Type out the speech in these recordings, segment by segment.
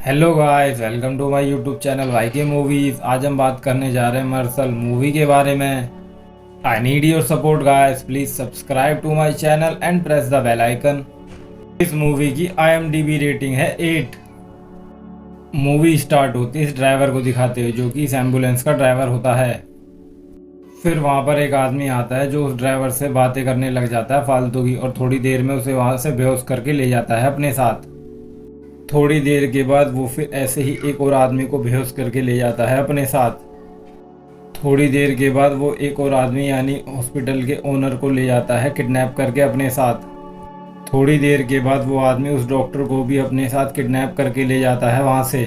Hello guys, welcome to my YouTube channel Y K movies. आज हम बात करने जा रहे हैं मार्शल मूवी के बारे में। I need your support guys, please subscribe to my channel and press the bell icon. इस मूवी की IMDb रेटिंग है 8। मूवी स्टार्ट होती है इस ड्राइवर को दिखाते हुए, जो कि इस एम्बुलेंस का ड्राइवर होता है। फिर वहाँ पर एक आदमी आता है जो उस ड्राइवर से बातें करने लग जाता है फालतू की, और थोड़ी देर में उसे वहाँ से बेहोश करके ले जाता है अपने साथ। थोड़ी देर के बाद वो फिर ऐसे ही एक और आदमी को बेहोश करके ले जाता है अपने साथ। थोड़ी देर के बाद वो एक और आदमी यानी हॉस्पिटल के ओनर को ले जाता है किडनैप करके अपने साथ। थोड़ी देर के बाद वो आदमी उस डॉक्टर को भी अपने साथ किडनैप करके ले जाता है वहाँ से।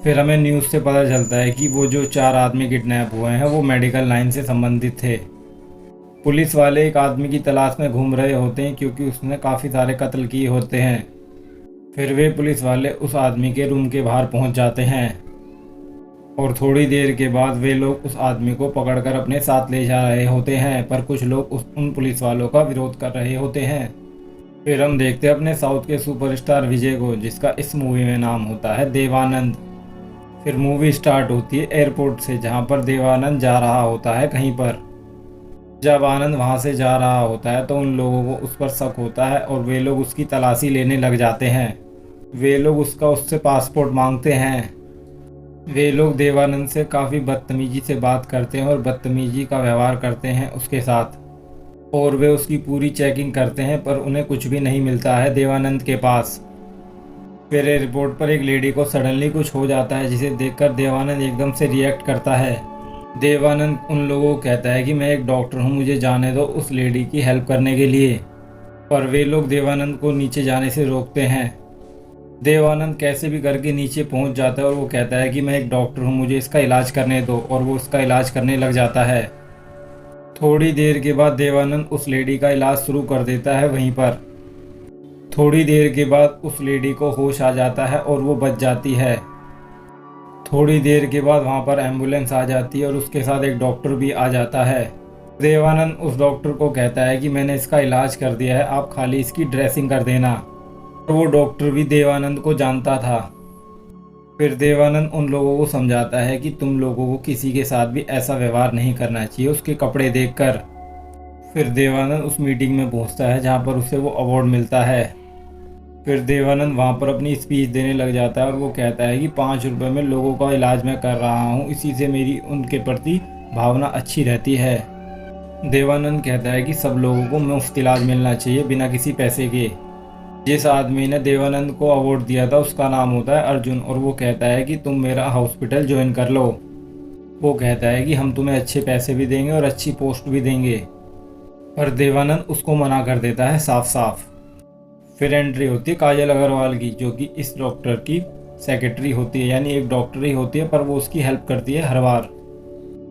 फिर हमें न्यूज़ से पता चलता है कि वो जो 4 आदमी किडनैप हुए हैं वो मेडिकल लाइन से संबंधित थे। पुलिस वाले एक आदमी की तलाश में घूम रहे होते हैं क्योंकि उसने काफ़ी सारे कत्ल किए होते हैं। फिर वे पुलिस वाले उस आदमी के रूम के बाहर पहुंच जाते हैं और थोड़ी देर के बाद वे लोग उस आदमी को पकड़कर अपने साथ ले जा रहे होते हैं, पर कुछ लोग उन पुलिस वालों का विरोध कर रहे होते हैं। फिर हम देखते हैं अपने साउथ के सुपरस्टार विजय को, जिसका इस मूवी में नाम होता है देवानंद। फिर मूवी स्टार्ट होती है एयरपोर्ट से, जहाँ पर देवानंद जा रहा होता है कहीं पर। जब आनंद वहाँ से जा रहा होता है तो उन लोगों को उस पर शक होता है और वे लोग उसकी तलाशी लेने लग जाते हैं। वे लोग उससे पासपोर्ट मांगते हैं। वे लोग देवानंद से काफ़ी बदतमीजी से बात करते हैं और बदतमीजी का व्यवहार करते हैं उसके साथ, और वे उसकी पूरी चेकिंग करते हैं, पर उन्हें कुछ भी नहीं मिलता है देवानंद के पास। फिर एयरपोर्ट पर एक लेडी को सडनली कुछ हो जाता है, जिसे देखकर देवानंद एकदम से रिएक्ट करता है। देवानंद उन लोगों को कहता है कि मैं एक डॉक्टर हूँ, मुझे जाने दो उस लेडी की हेल्प करने के लिए, पर वे लोग देवानंद को नीचे जाने से रोकते हैं। देवानंद कैसे भी करके नीचे पहुंच जाता है और वो कहता है कि मैं एक डॉक्टर हूं, मुझे इसका इलाज करने दो, और वो उसका इलाज करने लग जाता है। थोड़ी देर के बाद देवानंद उस लेडी का इलाज शुरू कर देता है वहीं पर। थोड़ी देर के बाद उस लेडी को होश आ जाता है और वो बच जाती है। थोड़ी देर के बाद वहाँ पर एम्बुलेंस आ जाती है और उसके साथ एक डॉक्टर भी आ जाता है। देवानंद उस डॉक्टर को कहता है कि मैंने इसका इलाज कर दिया है, आप खाली इसकी ड्रेसिंग कर देना। और वो डॉक्टर भी देवानंद को जानता था। फिर देवानंद उन लोगों को समझाता है कि तुम लोगों को किसी के साथ भी ऐसा व्यवहार नहीं करना चाहिए उसके कपड़े देखकर। फिर देवानंद उस मीटिंग में पहुंचता है जहां पर उसे वो अवार्ड मिलता है। फिर देवानंद वहां पर अपनी स्पीच देने लग जाता है और वो कहता है कि 5 रुपए में लोगों का इलाज मैं कर रहा हूँ, इसी से मेरी उनके प्रति भावना अच्छी रहती है। देवानंद कहता है कि सब लोगों को मुफ्त इलाज मिलना चाहिए बिना किसी पैसे के। जिस आदमी ने देवानंद को अवार्ड दिया था उसका नाम होता है अर्जुन, और वो कहता है कि तुम मेरा हॉस्पिटल ज्वाइन कर लो। वो कहता है कि हम तुम्हें अच्छे पैसे भी देंगे और अच्छी पोस्ट भी देंगे, पर देवानंद उसको मना कर देता है साफ साफ। फिर एंट्री होती है काजल अग्रवाल की, जो कि इस डॉक्टर की सेक्रेटरी होती है, यानी एक डॉक्टर ही होती है, पर वो उसकी हेल्प करती है हर बार।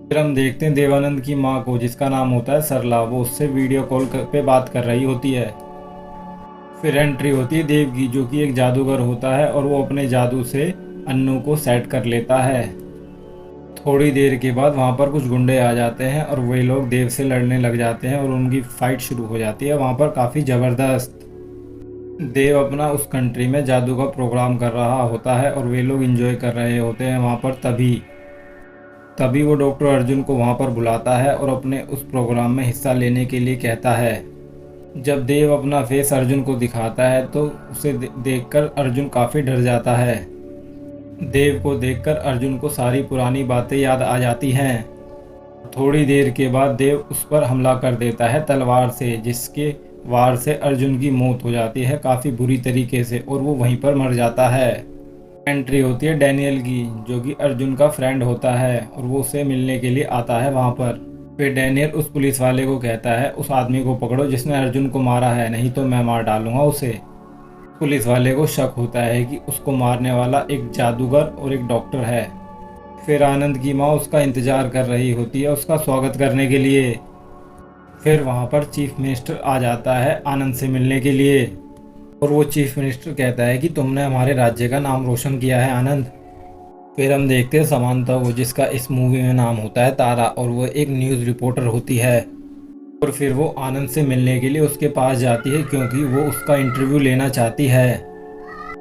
फिर हम देखते हैं देवानंद की माँ को, जिसका नाम होता है सरला। वो उससे वीडियो कॉल पे बात कर रही होती है। फिर एंट्री होती है देव की, जो कि एक जादूगर होता है और वो अपने जादू से अन्नू को सेट कर लेता है। थोड़ी देर के बाद वहाँ पर कुछ गुंडे आ जाते हैं और वे लोग देव से लड़ने लग जाते हैं और उनकी फाइट शुरू हो जाती है वहाँ पर काफ़ी ज़बरदस्त। देव अपना उस कंट्री में जादू का प्रोग्राम कर रहा होता है और वे लोग एंजॉय कर रहे होते हैं वहाँ पर। तभी वो डॉक्टर अर्जुन को वहाँ पर बुलाता है और अपने उस प्रोग्राम में हिस्सा लेने के लिए कहता है। जब देव अपना फेस अर्जुन को दिखाता है तो उसे देखकर अर्जुन काफ़ी डर जाता है। देव को देखकर अर्जुन को सारी पुरानी बातें याद आ जाती हैं। थोड़ी देर के बाद देव उस पर हमला कर देता है तलवार से, जिसके वार से अर्जुन की मौत हो जाती है काफ़ी बुरी तरीके से, और वो वहीं पर मर जाता है। एंट्री होती है डैनियल की, जो कि अर्जुन का फ्रेंड होता है, और वो उसे मिलने के लिए आता है वहाँ पर। फिर डैनियल उस पुलिस वाले को कहता है उस आदमी को पकड़ो जिसने अर्जुन को मारा है, नहीं तो मैं मार डालूंगा उसे। पुलिस वाले को शक होता है कि उसको मारने वाला एक जादूगर और एक डॉक्टर है। फिर आनंद की माँ उसका इंतज़ार कर रही होती है उसका स्वागत करने के लिए। फिर वहाँ पर चीफ मिनिस्टर आ जाता है आनंद से मिलने के लिए, और वो चीफ मिनिस्टर कहता है कि तुमने हमारे राज्य का नाम रोशन किया है आनंद। फिर हम देखते हैं समांथा को, जिसका इस मूवी में नाम होता है तारा, और वो एक न्यूज़ रिपोर्टर होती है। और फिर वो आनंद से मिलने के लिए उसके पास जाती है क्योंकि वो उसका इंटरव्यू लेना चाहती है।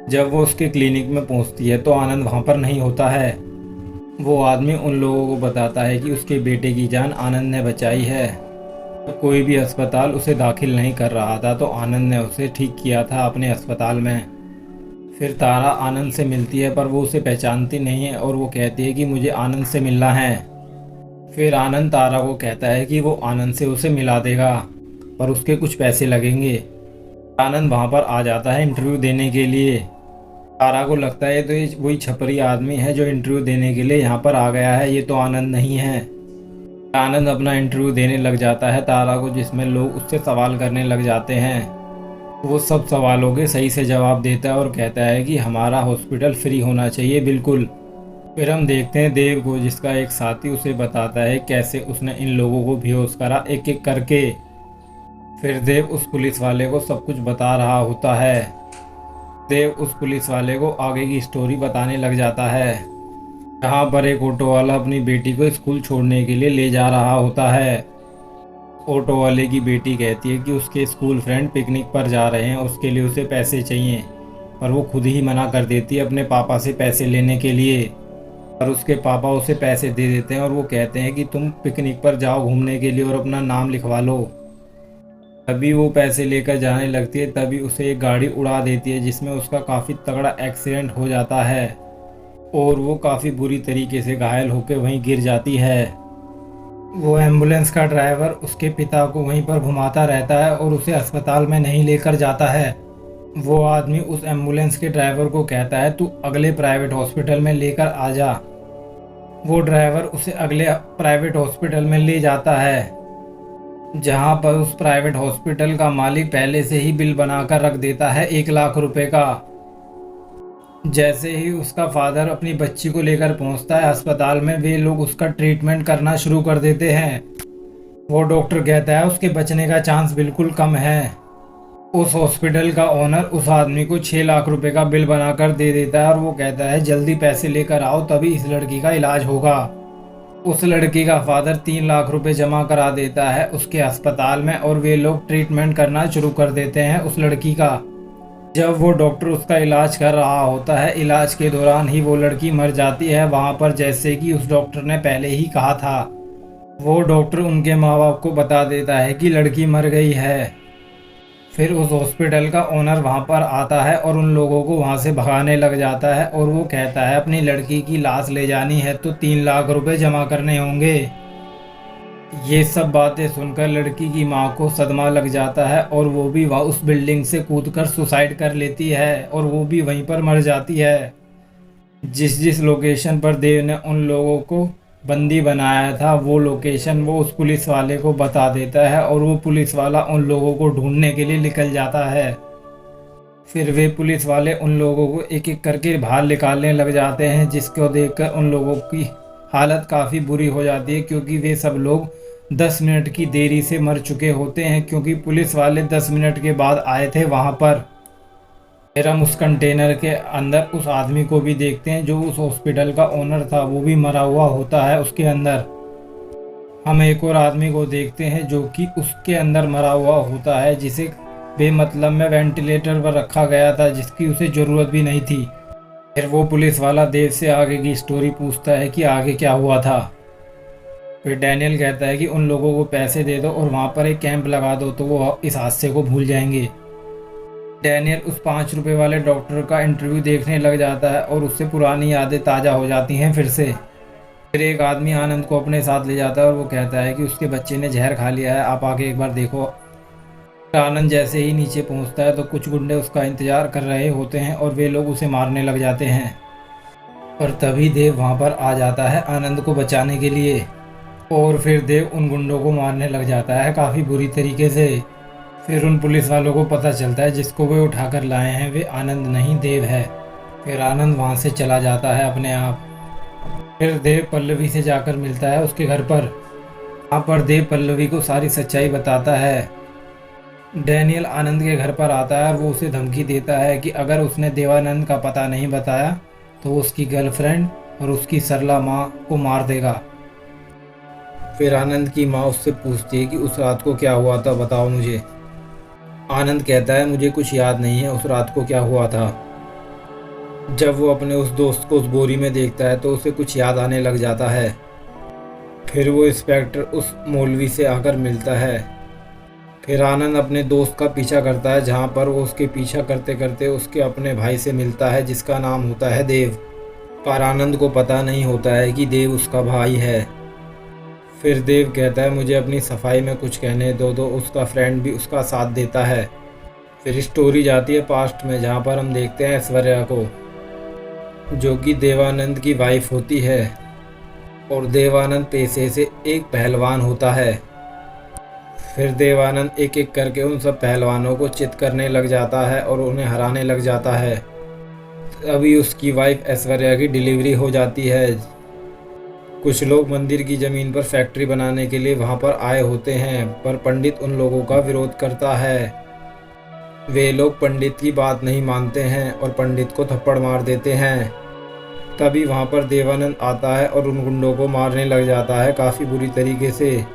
जब वो उसके क्लिनिक में पहुंचती है तो आनंद वहां पर नहीं होता है। वो आदमी उन लोगों को बताता है कि उसके बेटे की जान आनंद ने बचाई है। कोई भी अस्पताल उसे दाखिल नहीं कर रहा था तो आनंद ने उसे ठीक किया था अपने अस्पताल में। फिर तारा आनंद से मिलती है पर वो उसे पहचानती नहीं है और वो कहती है कि मुझे आनंद से मिलना है। फिर आनंद तारा को कहता है कि वो आनंद से उसे मिला देगा पर उसके कुछ पैसे लगेंगे। आनंद वहाँ पर आ जाता है इंटरव्यू देने के लिए। तारा को लगता है तो ये वही छपरी आदमी है जो इंटरव्यू देने के लिए यहाँ पर आ गया है, ये तो आनंद नहीं है। आनंद अपना इंटरव्यू देने लग जाता है तारा को, जिसमें लोग उससे सवाल करने लग जाते हैं। वो सब सवालों के सही से जवाब देता है और कहता है कि हमारा हॉस्पिटल फ्री होना चाहिए बिल्कुल। फिर हम देखते हैं देव को, जिसका एक साथी उसे बताता है कैसे उसने इन लोगों को बेहोश करा एक एक करके। फिर देव उस पुलिस वाले को सब कुछ बता रहा होता है। देव उस पुलिस वाले को आगे की स्टोरी बताने लग जाता है। यहाँ पर एक ऑटो वाला अपनी बेटी को स्कूल छोड़ने के लिए ले जा रहा होता है। ऑटो वाले की बेटी कहती है कि उसके स्कूल फ्रेंड पिकनिक पर जा रहे हैं, उसके लिए उसे पैसे चाहिए, पर वो खुद ही मना कर देती है अपने पापा से पैसे लेने के लिए। पर उसके पापा उसे पैसे दे देते हैं और वो कहते हैं कि तुम पिकनिक पर जाओ घूमने के लिए और अपना नाम लिखवा लो। तभी वो पैसे लेकर जाने लगती है, तभी उसे एक गाड़ी उड़ा देती है जिसमें उसका काफ़ी तगड़ा एक्सीडेंट हो जाता है और वो काफ़ी बुरी तरीके से घायल होकर वहीं गिर जाती है। वो एम्बुलेंस का ड्राइवर उसके पिता को वहीं पर घुमाता रहता है और उसे अस्पताल में नहीं लेकर जाता है। वो आदमी उस एम्बुलेंस के ड्राइवर को कहता है तू अगले प्राइवेट हॉस्पिटल में लेकर आ जा। वो ड्राइवर उसे अगले प्राइवेट हॉस्पिटल में ले जाता है, जहां पर उस प्राइवेट हॉस्पिटल का मालिक पहले से ही बिल बनाकर रख देता है 1 लाख रुपए का। जैसे ही उसका फादर अपनी बच्ची को लेकर पहुंचता है अस्पताल में, वे लोग उसका ट्रीटमेंट करना शुरू कर देते हैं। वो डॉक्टर कहता है उसके बचने का चांस बिल्कुल कम है। उस हॉस्पिटल का ओनर उस आदमी को 6 लाख रुपए का बिल बनाकर दे देता है और वो कहता है जल्दी पैसे लेकर आओ तभी इस लड़की का इलाज होगा। उस लड़की का फादर 3 लाख रुपए जमा करा देता है उसके अस्पताल में और वे लोग ट्रीटमेंट करना शुरू कर देते हैं उस लड़की का। जब वो डॉक्टर उसका इलाज कर रहा होता है, इलाज के दौरान ही वो लड़की मर जाती है वहाँ पर, जैसे कि उस डॉक्टर ने पहले ही कहा था। वो डॉक्टर उनके माँ बाप को बता देता है कि लड़की मर गई है। फिर उस हॉस्पिटल का ओनर वहाँ पर आता है और उन लोगों को वहाँ से भगाने लग जाता है और वो कहता है अपनी लड़की की लाश ले जानी है तो 3 लाख रुपए जमा करने होंगे। ये सब बातें सुनकर लड़की की माँ को सदमा लग जाता है और वो भी वहाँ उस बिल्डिंग से कूदकर सुसाइड कर लेती है और वो भी वहीं पर मर जाती है। जिस जिस लोकेशन पर देव ने उन लोगों को बंदी बनाया था वो लोकेशन वो उस पुलिस वाले को बता देता है और वो पुलिस वाला उन लोगों को ढूंढने के लिए निकल जाता है। फिर वे पुलिस वाले उन लोगों को एक एक करके बाहर निकालने लग जाते हैं, जिसको देखकर उन लोगों की हालत काफ़ी बुरी हो जाती है क्योंकि वे सब लोग 10 मिनट की देरी से मर चुके होते हैं, क्योंकि पुलिस वाले 10 मिनट के बाद आए थे वहाँ पर। फिर हम उस कंटेनर के अंदर उस आदमी को भी देखते हैं जो उस हॉस्पिटल का ओनर था, वो भी मरा हुआ होता है उसके अंदर। हम एक और आदमी को देखते हैं जो कि उसके अंदर मरा हुआ होता है, जिसे बेमतलब में वेंटिलेटर पर रखा गया था जिसकी उसे ज़रूरत भी नहीं थी। फिर वो पुलिस वाला देव से आगे की स्टोरी पूछता है कि आगे क्या हुआ था। फिर डैनियल कहता है कि उन लोगों को पैसे दे दो और वहाँ पर एक कैंप लगा दो तो वो इस हादसे को भूल जाएंगे। डैनियल उस 5 रुपए वाले डॉक्टर का इंटरव्यू देखने लग जाता है और उससे पुरानी यादें ताज़ा हो जाती हैं फिर से। फिर एक आदमी आनंद को अपने साथ ले जाता है और वो कहता है कि उसके बच्चे ने जहर खा लिया है, आप आके एक बार देखो। आनंद जैसे ही नीचे पहुंचता है तो कुछ गुंडे उसका इंतजार कर रहे होते हैं और वे लोग उसे मारने लग जाते हैं। और तभी देव वहां पर आ जाता है आनंद को बचाने के लिए और फिर देव उन गुंडों को मारने लग जाता है काफ़ी बुरी तरीके से। फिर उन पुलिस वालों को पता चलता है जिसको वे उठाकर लाए हैं वे आनंद नहीं देव है। फिर आनंद वहां से चला जाता है अपने आप। फिर देव पल्लवी से जाकर मिलता है उसके घर पर। वहाँ पर देव पल्लवी को सारी सच्चाई बताता है। डैनियल आनंद के घर पर आता है और वो उसे धमकी देता है कि अगर उसने देवानंद का पता नहीं बताया तो वो उसकी गर्लफ्रेंड और उसकी सरला माँ को मार देगा। फिर आनंद की माँ उससे पूछती है कि उस रात को क्या हुआ था, बताओ मुझे। आनंद कहता है मुझे कुछ याद नहीं है उस रात को क्या हुआ था। जब वो अपने उस दोस्त को उस बोरी में देखता है तो उसे कुछ याद आने लग जाता है। फिर वो इंस्पेक्टर उस मौलवी से आकर मिलता है। फिर आनंद अपने दोस्त का पीछा करता है, जहाँ पर वो उसके पीछा करते करते उसके अपने भाई से मिलता है जिसका नाम होता है देव। पर आनंद को पता नहीं होता है कि देव उसका भाई है। फिर देव कहता है मुझे अपनी सफाई में कुछ कहने दो, तो उसका फ्रेंड भी उसका साथ देता है। फिर स्टोरी जाती है पास्ट में, जहाँ पर हम देखते हैं ऐश्वर्या को, जो कि देवानंद की वाइफ होती है। और देवानंद पेशे से एक पहलवान होता है। फिर देवानंद एक एक करके उन सब पहलवानों को चित करने लग जाता है और उन्हें हराने लग जाता है। अभी उसकी वाइफ ऐश्वर्या की डिलीवरी हो जाती है। कुछ लोग मंदिर की ज़मीन पर फैक्ट्री बनाने के लिए वहां पर आए होते हैं, पर पंडित उन लोगों का विरोध करता है। वे लोग पंडित की बात नहीं मानते हैं और पंडित को थप्पड़ मार देते हैं। तभी वहां पर देवानंद आता है और उन गुंडों को मारने लग जाता है काफ़ी बुरी तरीके से।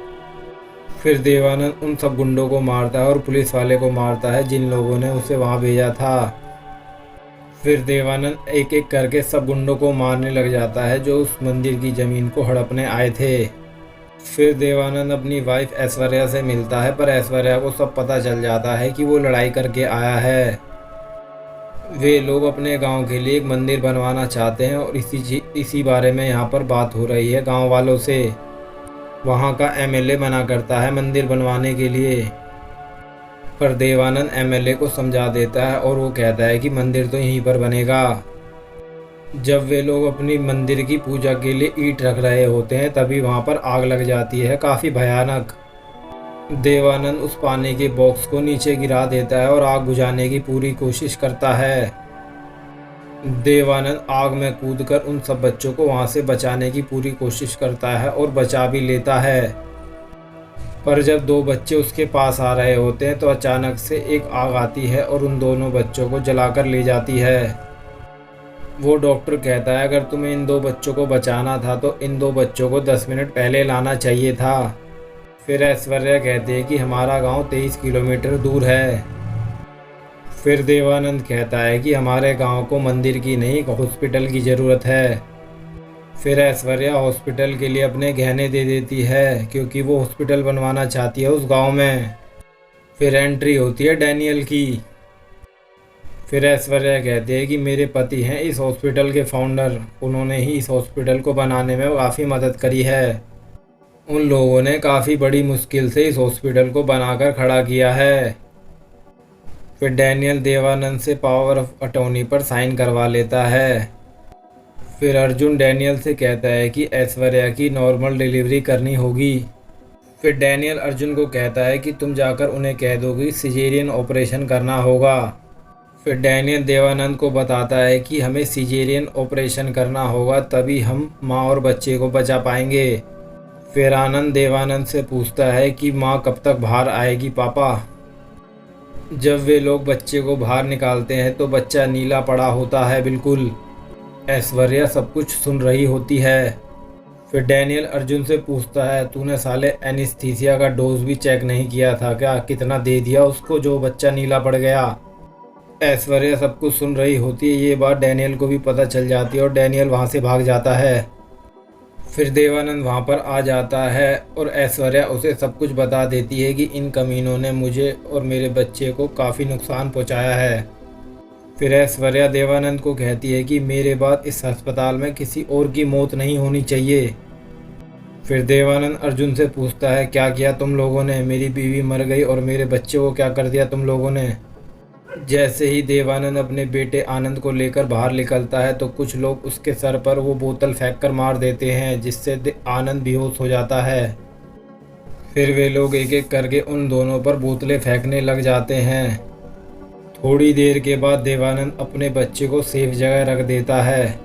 फिर देवानंद उन सब गुंडों को मारता है और पुलिस वाले को मारता है जिन लोगों ने उसे वहां भेजा था। फिर देवानंद एक एक करके सब गुंडों को मारने लग जाता है जो उस मंदिर की ज़मीन को हड़पने आए थे। फिर देवानंद अपनी वाइफ ऐश्वर्या से मिलता है, पर ऐश्वर्या को सब पता चल जाता है कि वो लड़ाई करके आया है। वे लोग अपने गांव के लिए एक मंदिर बनवाना चाहते हैं और इसी बारे में यहाँ पर बात हो रही है गांव वालों से। वहाँ का एमएलए मना करता है मंदिर बनवाने के लिए, पर देवानंद एमएलए को समझा देता है और वो कहता है कि मंदिर तो यहीं पर बनेगा। जब वे लोग अपनी मंदिर की पूजा के लिए ईंट रख रहे होते हैं तभी वहाँ पर आग लग जाती है काफ़ी भयानक। देवानंद उस पानी के बॉक्स को नीचे गिरा देता है और आग बुझाने की पूरी कोशिश करता है। देवानंद आग में कूदकर उन सब बच्चों को वहां से बचाने की पूरी कोशिश करता है और बचा भी लेता है। पर जब दो बच्चे उसके पास आ रहे होते हैं तो अचानक से एक आग आती है और उन दोनों बच्चों को जलाकर ले जाती है। वो डॉक्टर कहता है अगर तुम्हें इन दो बच्चों को बचाना था तो इन दो बच्चों को 10 मिनट पहले लाना चाहिए था। फिर ऐश्वर्या कहती है कि हमारा गांव 23 किलोमीटर दूर है। फिर देवानंद कहता है कि हमारे गांव को मंदिर की नहीं एक हॉस्पिटल की ज़रूरत है। फिर ऐश्वर्या हॉस्पिटल के लिए अपने गहने दे देती है क्योंकि वो हॉस्पिटल बनवाना चाहती है उस गांव में। फिर एंट्री होती है डैनियल की। फिर ऐश्वर्या कहती है कि मेरे पति हैं इस हॉस्पिटल के फाउंडर, उन्होंने ही इस हॉस्पिटल को बनाने में काफ़ी मदद करी है। उन लोगों ने काफ़ी बड़ी मुश्किल से इस हॉस्पिटल को बनाकर खड़ा किया है। फिर डैनियल देवानंद से पावर ऑफ अटॉर्नी पर साइन करवा लेता है। फिर अर्जुन डैनियल से कहता है कि ऐश्वर्या की नॉर्मल डिलीवरी करनी होगी। फिर डैनियल अर्जुन को कहता है कि तुम जाकर उन्हें कह दो कि सिजेरियन ऑपरेशन करना होगा। फिर डैनियल देवानंद को बताता है कि हमें सिजेरियन ऑपरेशन करना होगा, तभी हम माँ और बच्चे को बचा पाएंगे। फिर आनंद देवानंद से पूछता है कि माँ कब तक बाहर आएगी पापा। जब वे लोग बच्चे को बाहर निकालते हैं तो बच्चा नीला पड़ा होता है बिल्कुल। ऐश्वर्या सब कुछ सुन रही होती है। फिर डैनियल अर्जुन से पूछता है तूने साले एनेस्थीसिया का डोज भी चेक नहीं किया था क्या, कितना दे दिया उसको जो बच्चा नीला पड़ गया। ऐश्वर्या सब कुछ सुन रही होती है। ये बात डैनियल को भी पता चल जाती है और डैनियल वहाँ से भाग जाता है। फिर देवानंद वहाँ पर आ जाता है और ऐश्वर्या उसे सब कुछ बता देती है कि इन कमीनों ने मुझे और मेरे बच्चे को काफ़ी नुकसान पहुँचाया है। फिर ऐश्वर्या देवानंद को कहती है कि मेरे बाद इस अस्पताल में किसी और की मौत नहीं होनी चाहिए। फिर देवानंद अर्जुन से पूछता है क्या किया तुम लोगों ने, मेरी बीवी मर गई और मेरे बच्चे को क्या कर दिया तुम लोगों ने। जैसे ही देवानंद अपने बेटे आनंद को लेकर बाहर निकलता है तो कुछ लोग उसके सर पर वो बोतल फेंक कर मार देते हैं, जिससे आनंद बेहोश हो जाता है। फिर वे लोग एक एक करके उन दोनों पर बोतलें फेंकने लग जाते हैं। थोड़ी देर के बाद देवानंद अपने बच्चे को सेफ जगह रख देता है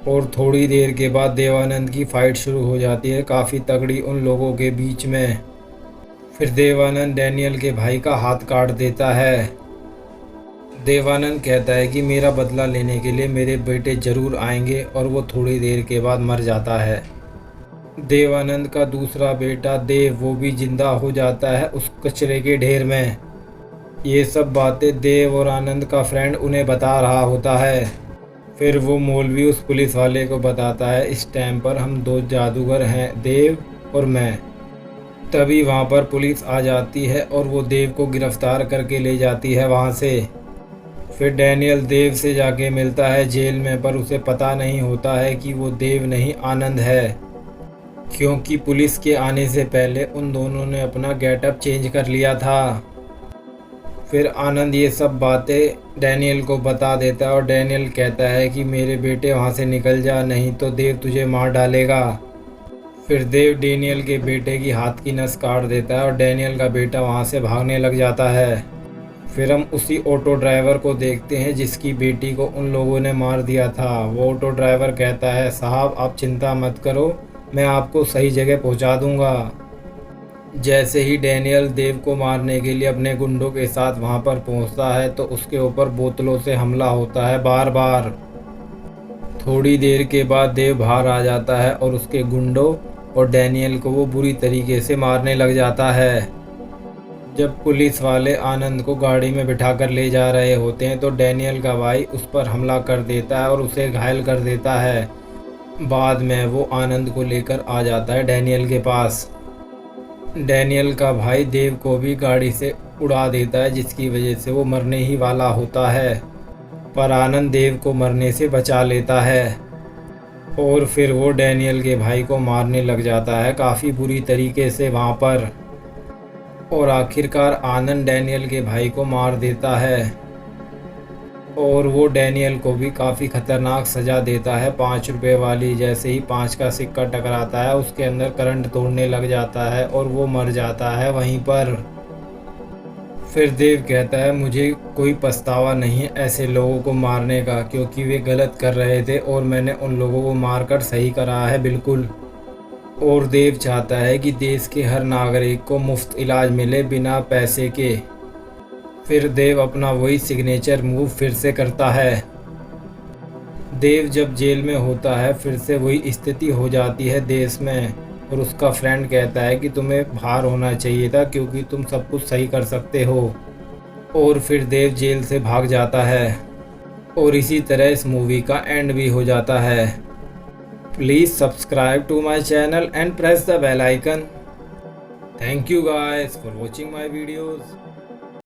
और थोड़ी देर के बाद देवानंद की फाइट शुरू हो जाती है काफ़ी तगड़ी उन लोगों के बीच में। फिर देवानंद डैनियल के भाई का हाथ काट देता है। देवानंद कहता है कि मेरा बदला लेने के लिए मेरे बेटे जरूर आएंगे और वो थोड़ी देर के बाद मर जाता है। देवानंद का दूसरा बेटा देव वो भी जिंदा हो जाता है उस कचरे के ढेर में। ये सब बातें देव और आनंद का फ्रेंड उन्हें बता रहा होता है। फिर वो मौलवी उस पुलिस वाले को बताता है, इस टाइम पर हम 2 जादूगर हैं, देव और मैं। तभी वहाँ पर पुलिस आ जाती है और वो देव को गिरफ्तार करके ले जाती है वहाँ से। फिर डैनियल देव से जाके मिलता है जेल में, पर उसे पता नहीं होता है कि वो देव नहीं आनंद है, क्योंकि पुलिस के आने से पहले उन दोनों ने अपना गेटअप चेंज कर लिया था। फिर आनंद ये सब बातें डैनियल को बता देता है और डैनियल कहता है कि मेरे बेटे वहाँ से निकल जा, नहीं तो देव तुझे मार डालेगा। फिर देव डैनियल के बेटे की हाथ की नस काट देता है और डैनियल का बेटा वहाँ से भागने लग जाता है। फिर हम उसी ऑटो ड्राइवर को देखते हैं जिसकी बेटी को उन लोगों ने मार दिया था। वो ऑटो ड्राइवर कहता है, साहब आप चिंता मत करो, मैं आपको सही जगह पहुँचा दूँगा। जैसे ही डैनियल देव को मारने के लिए अपने गुंडों के साथ वहां पर पहुंचता है तो उसके ऊपर बोतलों से हमला होता है बार बार। थोड़ी देर के बाद देव बाहर आ जाता है और उसके गुंडों और डैनियल को वो बुरी तरीके से मारने लग जाता है। जब पुलिस वाले आनंद को गाड़ी में बिठाकर ले जा रहे होते हैं तो डैनियल का भाई उस पर हमला कर देता है और उसे घायल कर देता है। बाद में वो आनंद को लेकर आ जाता है डैनियल के पास। डैनियल का भाई देव को भी गाड़ी से उड़ा देता है, जिसकी वजह से वो मरने ही वाला होता है, पर आनंद देव को मरने से बचा लेता है। और फिर वो डैनियल के भाई को मारने लग जाता है काफ़ी बुरी तरीके से वहाँ पर। और आखिरकार आनंद डैनियल के भाई को मार देता है और वो डैनियल को भी काफ़ी ख़तरनाक सज़ा देता है, 5 रुपए वाली। जैसे ही 5 का सिक्का टकराता है उसके अंदर करंट तोड़ने लग जाता है और वो मर जाता है वहीं पर। फिर देव कहता है, मुझे कोई पछतावा नहीं है ऐसे लोगों को मारने का, क्योंकि वे गलत कर रहे थे और मैंने उन लोगों को मारकर सही करा है बिल्कुल। और देव चाहता है कि देश के हर नागरिक को मुफ्त इलाज मिले बिना पैसे के। फिर देव अपना वही सिग्नेचर मूव फिर से करता है। देव जब जेल में होता है फिर से वही स्थिति हो जाती है देश में, और उसका फ्रेंड कहता है कि तुम्हें बाहर होना चाहिए था क्योंकि तुम सब कुछ सही कर सकते हो। और फिर देव जेल से भाग जाता है और इसी तरह इस मूवी का एंड भी हो जाता है। Please subscribe to my channel and press the bell icon. Thank you guys for watching my videos.